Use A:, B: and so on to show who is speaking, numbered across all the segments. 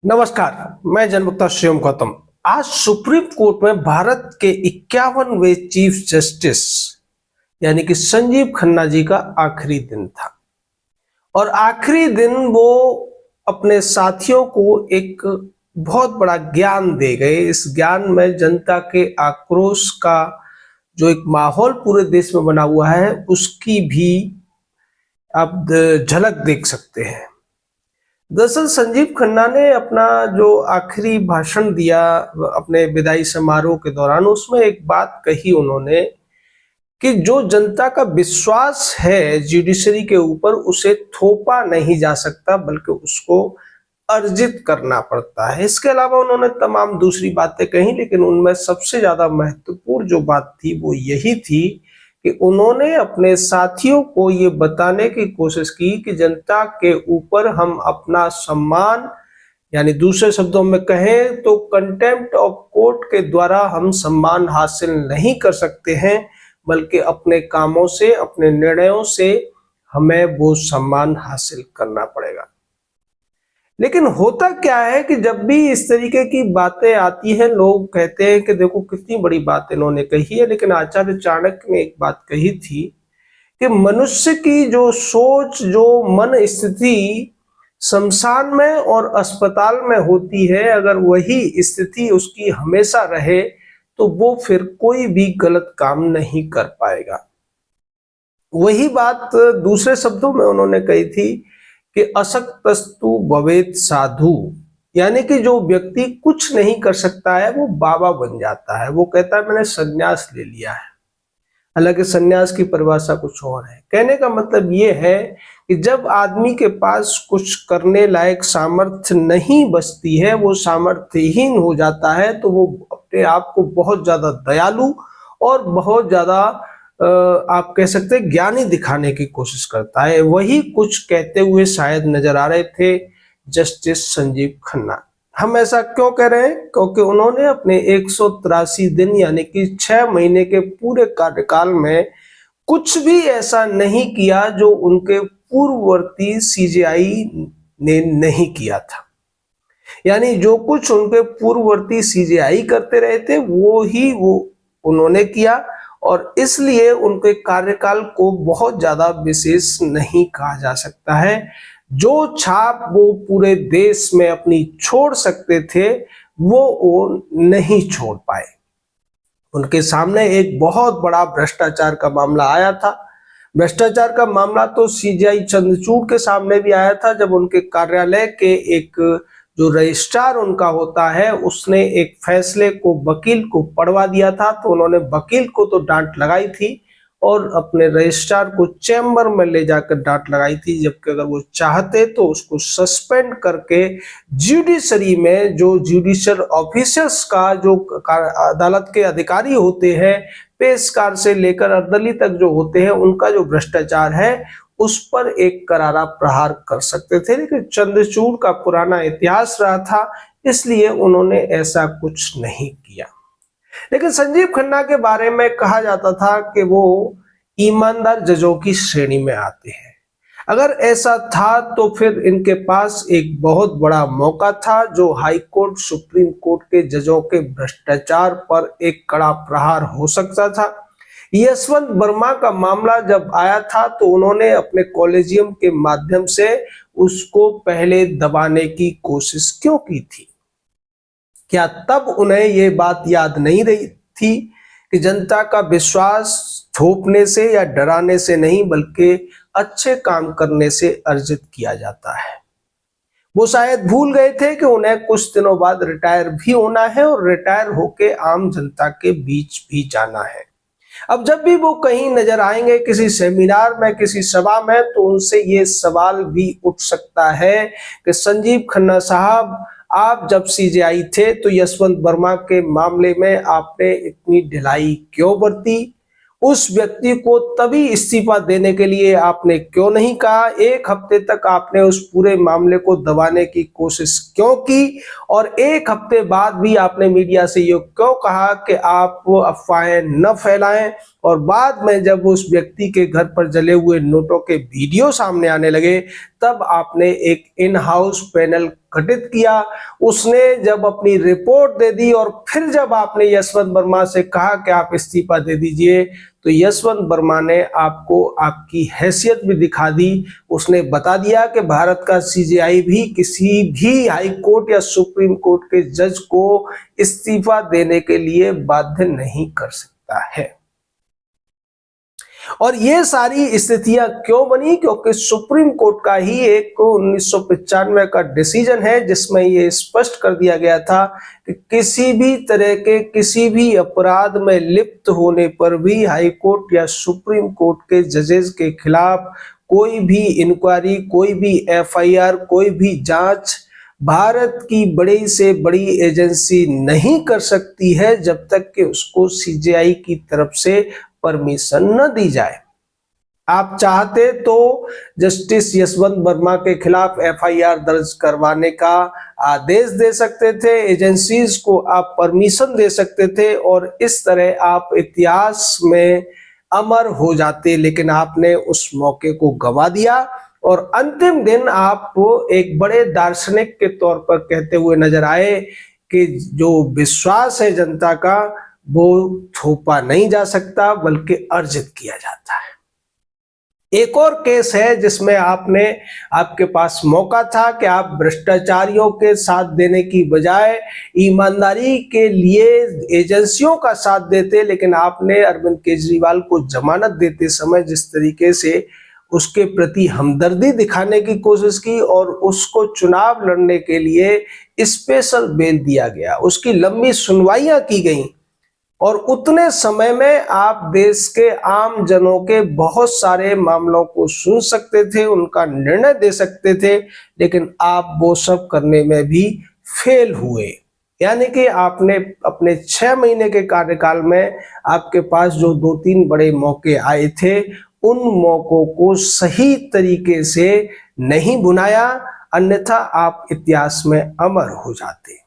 A: नमस्कार, मैं जनमुक्ता शिवम गौतम। आज सुप्रीम कोर्ट में भारत के 51वें चीफ जस्टिस यानी कि संजीव खन्ना जी का आखिरी दिन था और आखिरी दिन वो अपने साथियों को एक बहुत बड़ा ज्ञान दे गए। इस ज्ञान में जनता के आक्रोश का जो एक माहौल पूरे देश में बना हुआ है उसकी भी आप झलक देख सकते हैं। दरअसल संजीव खन्ना ने अपना जो आखिरी भाषण दिया अपने विदाई समारोह के दौरान, उसमें एक बात कही उन्होंने कि जो जनता का विश्वास है जुडिशरी के ऊपर उसे थोपा नहीं जा सकता बल्कि उसको अर्जित करना पड़ता है। इसके अलावा उन्होंने तमाम दूसरी बातें कही, लेकिन उनमें सबसे ज्यादा महत्वपूर्ण जो बात थी वो यही थी कि उन्होंने अपने साथियों को ये बताने की कोशिश की कि जनता के ऊपर हम अपना सम्मान, यानी दूसरे शब्दों में कहें तो कंटेम्प्ट ऑफ कोर्ट के द्वारा हम सम्मान हासिल नहीं कर सकते हैं, बल्कि अपने कामों से, अपने निर्णयों से हमें वो सम्मान हासिल करना पड़ेगा। लेकिन होता क्या है कि जब भी इस तरीके की बातें आती हैं, लोग कहते हैं कि देखो कितनी बड़ी बात इन्होंने कही है। लेकिन आचार्य चाणक्य ने एक बात कही थी कि मनुष्य की जो सोच, जो मन स्थिति शमशान में और अस्पताल में होती है, अगर वही स्थिति उसकी हमेशा रहे तो वो फिर कोई भी गलत काम नहीं कर पाएगा। वही बात दूसरे शब्दों में उन्होंने कही थी कि असक्तस्तु भवेत् साधु, यानी कि जो व्यक्ति कुछ नहीं कर सकता है वो बाबा बन जाता है। वो कहता है मैंने संन्यास ले लिया है। हालांकि संन्यास की परिभाषा कुछ और है। कहने का मतलब ये है कि जब आदमी के पास कुछ करने लायक सामर्थ्य नहीं बचती है, वो सामर्थ्यहीन हो जाता है, तो वो अपने आप को बहुत ज्यादा दयालु और बहुत ज्यादा आप कह सकते हैं ज्ञानी दिखाने की कोशिश करता है। वही कुछ कहते हुए शायद नजर आ रहे थे जस्टिस संजीव खन्ना। हम ऐसा क्यों कह रहे हैं? क्योंकि उन्होंने अपने 183 दिन यानी कि 6 महीने के पूरे कार्यकाल में कुछ भी ऐसा नहीं किया जो उनके पूर्ववर्ती सीजेआई ने नहीं किया था। यानी जो कुछ उनके पूर्ववर्ती सीजेआई करते रहे थे वो उन्होंने किया और इसलिए उनके कार्यकाल को बहुत ज्यादा विशेष नहीं कहा जा सकता है। जो छाप वो पूरे देश में अपनी छोड़ सकते थे वो नहीं छोड़ पाए। उनके सामने एक बहुत बड़ा भ्रष्टाचार का मामला आया था। भ्रष्टाचार का मामला तो सीजेआई चंद्रचूड़ के सामने भी आया था, जब उनके कार्यालय के एक जो रजिस्ट्रार उनका होता है उसने एक फैसले को वकील को पढ़वा दिया था, तो उन्होंने वकील को तो डांट लगाई थी और अपने रजिस्ट्रार को चैम्बर में ले जाकर डांट लगाई थी, जबकि अगर वो चाहते तो उसको सस्पेंड करके जुडिशरी में जो जुडिशियल ऑफिसर्स का जो अदालत के अधिकारी होते हैं, पेशकार से लेकर अर्दली तक जो होते हैं, उनका जो भ्रष्टाचार है उस पर एक करारा प्रहार कर सकते थे। लेकिन चंद्रचूड़ का पुराना इतिहास रहा था, इसलिए उन्होंने ऐसा कुछ नहीं किया। लेकिन संजीव खन्ना के बारे में कहा जाता था कि वो ईमानदार जजों की श्रेणी में आते हैं। अगर ऐसा था तो फिर इनके पास एक बहुत बड़ा मौका था, जो हाई कोर्ट, सुप्रीम कोर्ट के जजों के भ्रष्टाचार पर एक कड़ा प्रहार हो सकता था। यशवंत वर्मा का मामला जब आया था तो उन्होंने अपने कॉलेजियम के माध्यम से उसको पहले दबाने की कोशिश क्यों की थी? क्या तब उन्हें ये बात याद नहीं रही थी कि जनता का विश्वास थोपने से या डराने से नहीं बल्कि अच्छे काम करने से अर्जित किया जाता है? वो शायद भूल गए थे कि उन्हें कुछ दिनों बाद रिटायर भी होना है और रिटायर होके आम जनता के बीच भी जाना है। अब जब भी वो कहीं नजर आएंगे किसी सेमिनार में, किसी सभा में, तो उनसे ये सवाल भी उठ सकता है कि संजीव खन्ना साहब, आप जब सीजेआई थे तो यशवंत वर्मा के मामले में आपने इतनी ढिलाई क्यों बरती? उस व्यक्ति को तभी इस्तीफा देने के लिए आपने क्यों नहीं कहा? एक हफ्ते तक आपने उस पूरे मामले को दबाने की कोशिश क्यों की? और एक हफ्ते बाद भी आपने मीडिया से ये क्यों कहा कि आप अफवाहें न फैलाएं और बाद में जब उस व्यक्ति के घर पर जले हुए नोटों के वीडियो सामने आने लगे तब आपने एक इन हाउस पैनल गठित किया। उसने जब अपनी रिपोर्ट दे दी और फिर जब आपने यशवंत वर्मा से कहा कि आप इस्तीफा दे दीजिए तो यशवंत वर्मा ने आपको आपकी हैसियत भी दिखा दी। उसने बता दिया कि भारत का सीजेआई भी किसी भी हाई कोर्ट या सुप्रीम कोर्ट के जज को इस्तीफा देने के लिए बाध्य नहीं कर सकता है। और ये सारी स्थितियां क्यों बनी? क्योंकि सुप्रीम कोर्ट का ही एक 1995 का डिसीजन है जिसमें ये स्पष्ट कर दिया गया था कि किसी भी तरह के किसी भी अपराध में लिप्त होने पर भी हाई कोर्ट या सुप्रीम कोर्ट के जजेस के खिलाफ कोई भी इंक्वायरी, कोई भी एफआईआर, कोई भी जांच भारत की बड़ी से बड़ी एजेंसी नहीं कर सकती है जब तक कि उसको सीजेआई की तरफ से परमिशन न दी जाए। आप चाहते तो जस्टिस यशवंत वर्मा के खिलाफ एफआईआर दर्ज करवाने का आदेश दे सकते थे, एजेंसीज को आप परमिशन दे सकते थे और इस तरह आप इतिहास में अमर हो जाते, लेकिन आपने उस मौके को गंवा दिया और अंतिम दिन आप एक बड़े दार्शनिक के तौर पर कहते हुए नजर आए कि जो विश्वास है जनता का वो थोपा नहीं जा सकता बल्कि अर्जित किया जाता है। एक और केस है जिसमें आपके पास मौका था कि आप भ्रष्टाचारियों के साथ देने की बजाय ईमानदारी के लिए एजेंसियों का साथ देते, लेकिन आपने अरविंद केजरीवाल को जमानत देते समय जिस तरीके से उसके प्रति हमदर्दी दिखाने की कोशिश की और उसको चुनाव लड़ने के लिए स्पेशल बेल दिया गया, उसकी लंबी सुनवाइयां की गई और उतने समय में आप देश के आम जनों के बहुत सारे मामलों को सुन सकते थे, उनका निर्णय दे सकते थे, लेकिन आप वो सब करने में भी फेल हुए। यानी कि आपने अपने 6 महीने के कार्यकाल में आपके पास जो 2-3 बड़े मौके आए थे उन मौकों को सही तरीके से नहीं बुनाया, अन्यथा आप इतिहास में अमर हो जाते।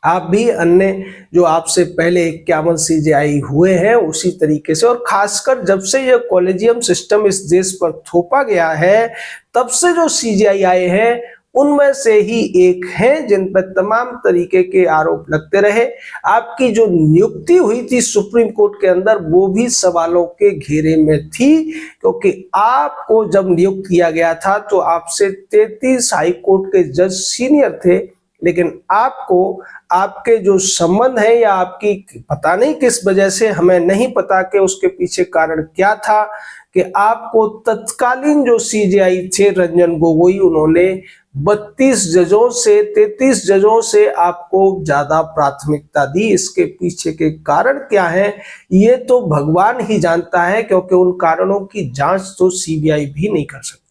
A: आप भी अन्य जो आपसे पहले 51 सीजेआई हुए हैं उसी तरीके से, और खासकर जब से यह कॉलेजियम सिस्टम इस देश पर थोपा गया है तब से जो सीजेआई आए हैं उनमें से ही एक हैं जिन पर तमाम तरीके के आरोप लगते रहे। आपकी जो नियुक्ति हुई थी सुप्रीम कोर्ट के अंदर वो भी सवालों के घेरे में थी, क्योंकि आपको जब नियुक्त किया गया था तो आपसे 33 हाई कोर्ट के जज सीनियर थे, लेकिन आपको आपके जो संबंध है या आपकी पता नहीं किस वजह से, हमें नहीं पता कि उसके पीछे कारण क्या था, कि आपको तत्कालीन जो सीजेआई थे रंजन गोगोई, उन्होंने 32 जजों से 33 जजों से आपको ज्यादा प्राथमिकता दी। इसके पीछे के कारण क्या है ये तो भगवान ही जानता है, क्योंकि उन कारणों की जांच तो सीबीआई भी नहीं कर सकती।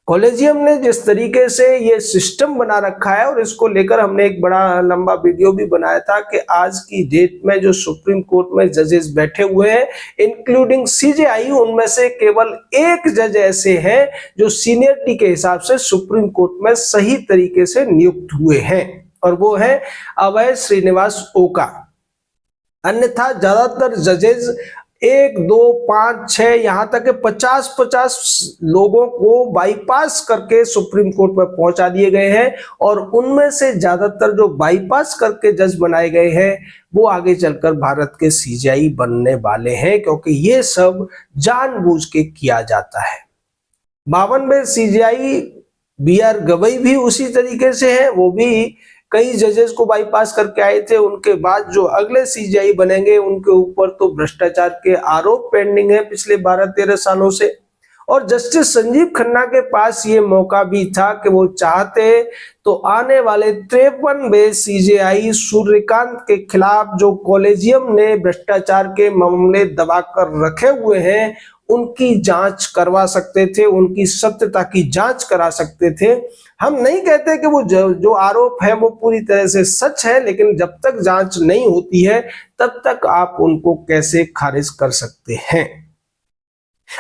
A: कॉलेजियम ने जिस तरीके से ये सिस्टम बना रखा है, और इसको लेकर हमने एक बड़ा लंबा वीडियो भी बनाया था कि आज की डेट में जो सुप्रीम कोर्ट में जजेस बैठे हुए हैं इंक्लूडिंग सीजेआई, उनमें से केवल एक जज ऐसे हैं जो सीनियरिटी के हिसाब से सुप्रीम कोर्ट में सही तरीके से नियुक्त हुए हैं, और वो है अभय श्रीनिवास ओका। अन्यथा ज्यादातर जजेस 1, 2, 5, 6 यहाँ तक के 50-50 लोगों को बाईपास करके सुप्रीम कोर्ट में पहुंचा दिए गए हैं, और उनमें से ज्यादातर जो बाईपास करके जज बनाए गए हैं वो आगे चलकर भारत के सीजेआई बनने वाले हैं, क्योंकि ये सब जानबूझ के किया जाता है। 52वें सीजेआई बीआर गवई भी उसी तरीके से है, वो भी कई जजेस को बाईपास करके आए थे। उनके बाद जो अगले सीजेआई बनेंगे उनके ऊपर तो भ्रष्टाचार के आरोप पेंडिंग है पिछले 12-13 सालों से, और जस्टिस संजीव खन्ना के पास ये मौका भी था कि वो चाहते तो आने वाले 53वें सीजेआई सूर्यकांत के खिलाफ जो कॉलेजियम ने भ्रष्टाचार के मामले दबाकर रखे हुए हैं उनकी जांच करवा सकते थे, उनकी सत्यता की जांच करा सकते थे। हम नहीं कहते कि वो जो आरोप है वो पूरी तरह से सच है, लेकिन जब तक जांच नहीं होती है तब तक आप उनको कैसे खारिज कर सकते हैं।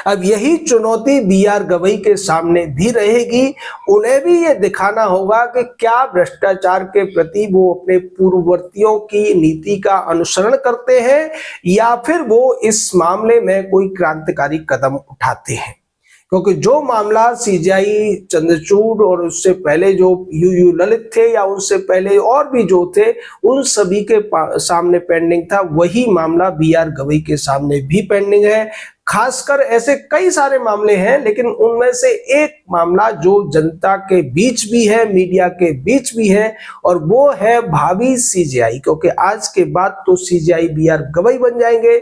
A: अब यही चुनौती बी आर गवई के सामने भी रहेगी। उन्हें भी ये दिखाना होगा कि क्या भ्रष्टाचार के प्रति वो अपने पूर्ववर्तियों की नीति का अनुसरण करते हैं या फिर वो इस मामले में कोई क्रांतिकारी कदम उठाते हैं। क्योंकि जो मामला सीजेआई चंद्रचूड़ और उससे पहले जो यू ललित थे या उनसे पहले और भी जो थे उन सभी के सामने पेंडिंग था, वही मामला बी आर गवई के सामने भी पेंडिंग है। खासकर ऐसे कई सारे मामले हैं, लेकिन उनमें से एक मामला जो जनता के बीच भी है, मीडिया के बीच भी है, और वो है भावी सीजेआई। क्योंकि आज के बाद तो सीजेआई बी आर गवई बन जाएंगे।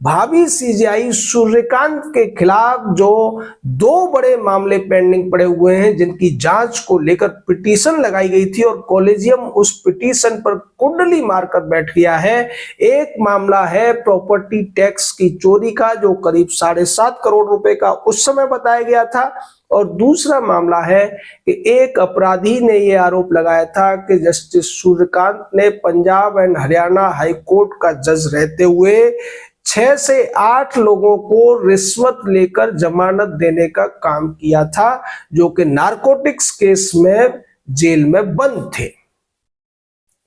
A: भावी सीजेआई सूर्यकांत के खिलाफ जो दो बड़े मामले पेंडिंग पड़े हुए हैं, जिनकी जांच को लेकर पिटीशन लगाई गई थी और कॉलेजियम उस पिटीशन पर कुंडली मारकर बैठ गया है। एक मामला है प्रॉपर्टी टैक्स की चोरी का, जो करीब 7.5 करोड़ रुपए का उस समय बताया गया था, और दूसरा मामला है कि एक अपराधी ने यह आरोप लगाया था कि जस्टिस सूर्यकांत ने Punjab and Haryana high court का जज रहते हुए 6 से 8 लोगों को रिश्वत लेकर जमानत देने का काम किया था, जो कि नारकोटिक्स केस में जेल में बंद थे।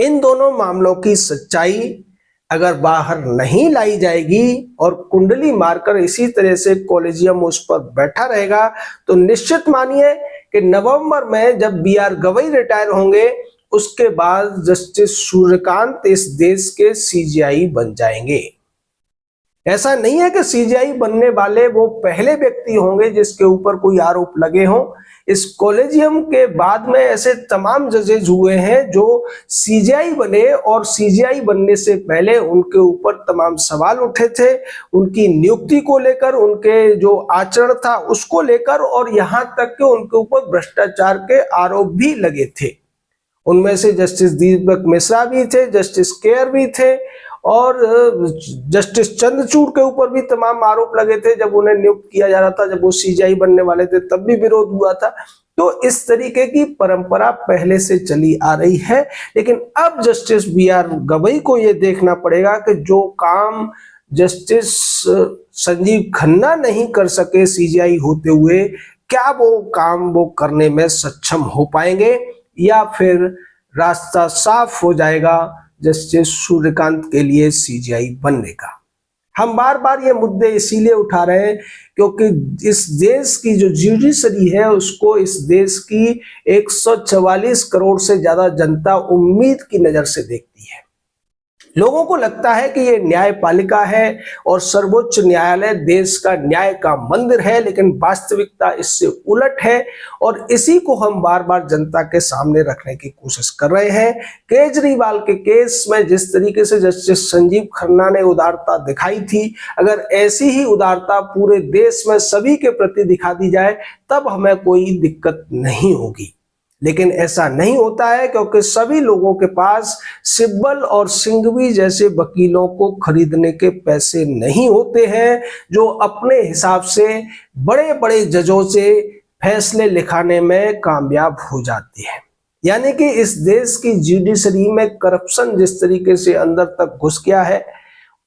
A: इन दोनों मामलों की सच्चाई अगर बाहर नहीं लाई जाएगी और कुंडली मारकर इसी तरह से कॉलेजियम उस पर बैठा रहेगा, तो निश्चित मानिए कि नवंबर में जब बी आर गवई रिटायर होंगे, उसके बाद जस्टिस सूर्यकांत इस देश के सीजेआई बन जाएंगे। ऐसा नहीं है कि सीजेआई बनने वाले वो पहले व्यक्ति होंगे जिसके ऊपर कोई आरोप लगे हों। इस कॉलेजियम के बाद में ऐसे तमाम जजेज हुए हैं जो सीजेआई बने, और सीजेआई बनने से पहले उनके ऊपर तमाम सवाल उठे थे, उनकी नियुक्ति को लेकर, उनके जो आचरण था उसको लेकर, और यहाँ तक कि उनके ऊपर भ्रष्टाचार के आरोप भी लगे थे। उनमें से जस्टिस दीपक मिश्रा भी थे, जस्टिस केयर भी थे, और जस्टिस चंद्रचूड़ के ऊपर भी तमाम आरोप लगे थे। जब उन्हें नियुक्त किया जा रहा था, जब वो सीजेआई बनने वाले थे, तब भी विरोध हुआ था। तो इस तरीके की परंपरा पहले से चली आ रही है। लेकिन अब जस्टिस बी आर गवई को यह देखना पड़ेगा कि जो काम जस्टिस संजीव खन्ना नहीं कर सके सीजेआई होते हुए, क्या वो काम वो करने में सक्षम हो पाएंगे, या फिर रास्ता साफ हो जाएगा जस्टिस सूर्यकांत के लिए सीजेआई बनने का। हम बार बार ये मुद्दे इसीलिए उठा रहे हैं क्योंकि इस देश की जो जुडिशरी है, उसको इस देश की 144 करोड़ से ज्यादा जनता उम्मीद की नजर से देखती है। लोगों को लगता है कि ये न्यायपालिका है और सर्वोच्च न्यायालय देश का न्याय का मंदिर है, लेकिन वास्तविकता इससे उलट है, और इसी को हम बार बार जनता के सामने रखने की कोशिश कर रहे हैं। केजरीवाल के केस में जिस तरीके से जस्टिस संजीव खन्ना ने उदारता दिखाई थी, अगर ऐसी ही उदारता पूरे देश में सभी के प्रति दिखा दी जाए, तब हमें कोई दिक्कत नहीं होगी। लेकिन ऐसा नहीं होता है, क्योंकि सभी लोगों के पास सिब्बल और सिंघवी जैसे वकीलों को खरीदने के पैसे नहीं होते हैं, जो अपने हिसाब से बड़े बड़े जजों से फैसले लिखाने में कामयाब हो जाते हैं। यानी कि इस देश की जुडिशरी में करप्शन जिस तरीके से अंदर तक घुस गया है,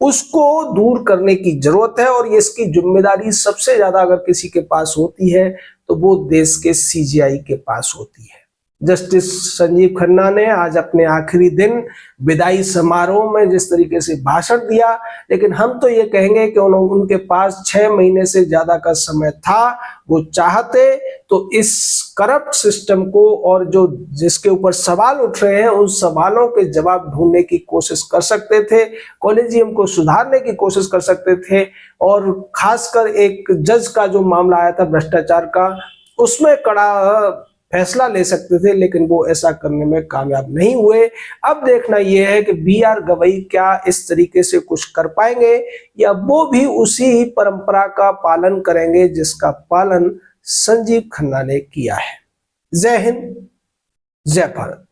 A: उसको दूर करने की जरूरत है, और इसकी जिम्मेदारी सबसे ज्यादा अगर किसी के पास होती है तो वो देश के सीजेआई के पास होती है। जस्टिस संजीव खन्ना ने आज अपने आखिरी दिन विदाई समारोह में जिस तरीके से भाषण दिया, लेकिन हम तो ये कहेंगे कि उनके पास 6 महीने से ज्यादा का समय था। वो चाहते तो इस करप्ट सिस्टम को और जो जिसके ऊपर सवाल उठ रहे हैं, उन सवालों के जवाब ढूंढने की कोशिश कर सकते थे, कॉलेजियम को सुधारने की कोशिश कर सकते थे, और खासकर एक जज का जो मामला आया था भ्रष्टाचार का, उसमें कड़ा फैसला ले सकते थे, लेकिन वो ऐसा करने में कामयाब नहीं हुए। अब देखना यह है कि बी आर गवई क्या इस तरीके से कुछ कर पाएंगे, या वो भी उसी परंपरा का पालन करेंगे जिसका पालन संजीव खन्ना ने किया है। जय हिंद, जय भारत।